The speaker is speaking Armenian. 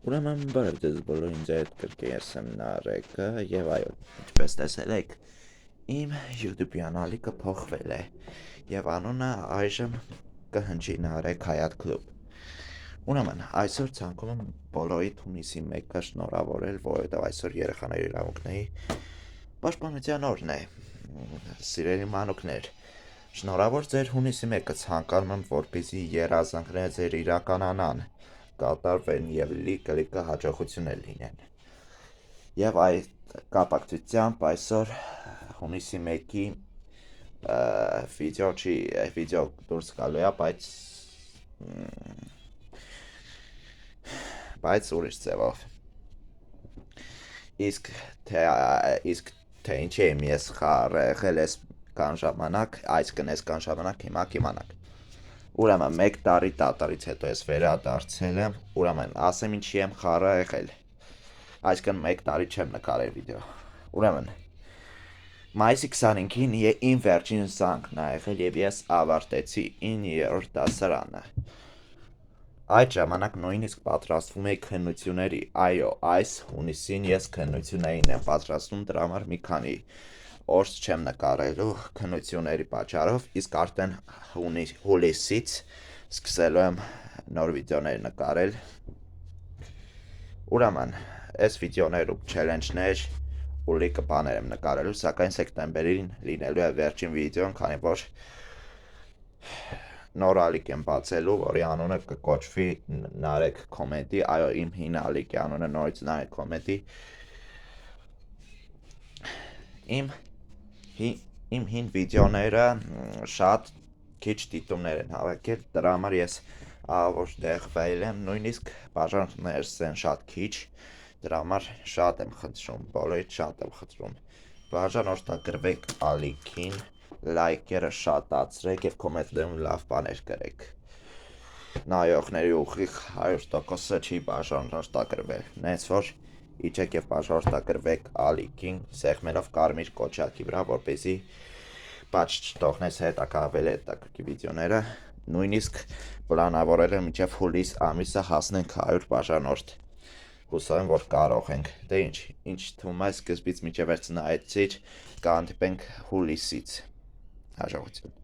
Ուրեմն բարև ձեզ բոլորին, ձեր հետ կրկին ես եմ Նարեկը եւ այո, ինչպես տեսել եք, իմ YouTube-յան ալիքը փոխվել է եւ անունը այժմ կհնչի Նարեկ Հայատ Club։ Ուրեմն այսօր ցանկում եմ բոլորիդ հունիսի 1-ը շնորհավորել, որովհետեւ այսօր երեխաների իրավունքների պաշտպանության օրն է։ Սիրելի մանուկներ, շնորհավոր ձեր հունիսի 1-ը ցանկանում եմ, որպեսզի երազանքները ձեր իրականանան, կատարվեն եւ լիքը հաջողություններ լինեն։ Եվ այդ կապակցությամբ այսօր հունիսի 1-ի վիդեո դուրս գալու է, բայց ուրիշ ձևով։ Իսկ թե ինչի եմ ես խաղաղել ես կան ժամանակ, այսքան ժամանակ հիմա կիմանաք։ Ուրեմն 1 տարի տատարից հետո ես վերադարձել եմ, ուրեմն ասեմ ինչի եմ խառը եղել, այսքան 1 տարի չեմ նկարել վիդեո, ուրեմն մայիսի 25-ին իմ վերջին զանգն ա եղել և ես ավարտեցի 9-րդ դասարանը, այդ ժամանակ նույնիսկ պատրաստվում էի քննությունների, այո, այս հունիսին ես քննություններին եմ պատրաստվում, դրա համար մի քանի օր չեմ նկարելու քննությունների պատճառով, իսկ արդեն հուլիսից սկսելու եմ նոր վիդեոներ նկարել։ Ուրեմն, այս վիդեոներում չելենջներ ու լիքը բաներ եմ նկարելու, սակայն սեպտեմբերին լինելու է վերջին վիդեոն, քանի որ նոր ալիք եմ բացելու, որի անունը կկոչվի Նարեկ Comedy, այո, իմ հին ալիքի անունը նորից Նարեկ Comedy։ Իմ հին վիդեոները շատ քիչ դիտումներ են հավաքել, դրա համար ես ահավոր դեղվել եմ, նույնիսկ բաժանորդներս են շատ քիչ, դրա համար շատ եմ խնդրում, բոլորիդ շատ եմ խնդրում, բաժանորդագրվեք ալիքին, լայքերը շատացրեք և կոմենտներում լավ բաներ գրեք։ Նայողների ուղիղ 100%-ը չի բաժանորդագրվել, նենց որ իջեք և բաժանորդագրվեք ալիքին, սեղմելով կարմիր կոճակի վրա, որպեսզի բաց չթողնես ավելի հետաքրքիր վիդեոները, նույնիսկ պլանավորել եմ մինչև հուլիս ամիսը հասնենք 100 բաժանորդ, հուսով եմ, որ կարող ենք, դե ինչ թվում է սկզբից մինչև վերջ նայեցիր, կհանդիպենք հուլիսից, հաջողություն։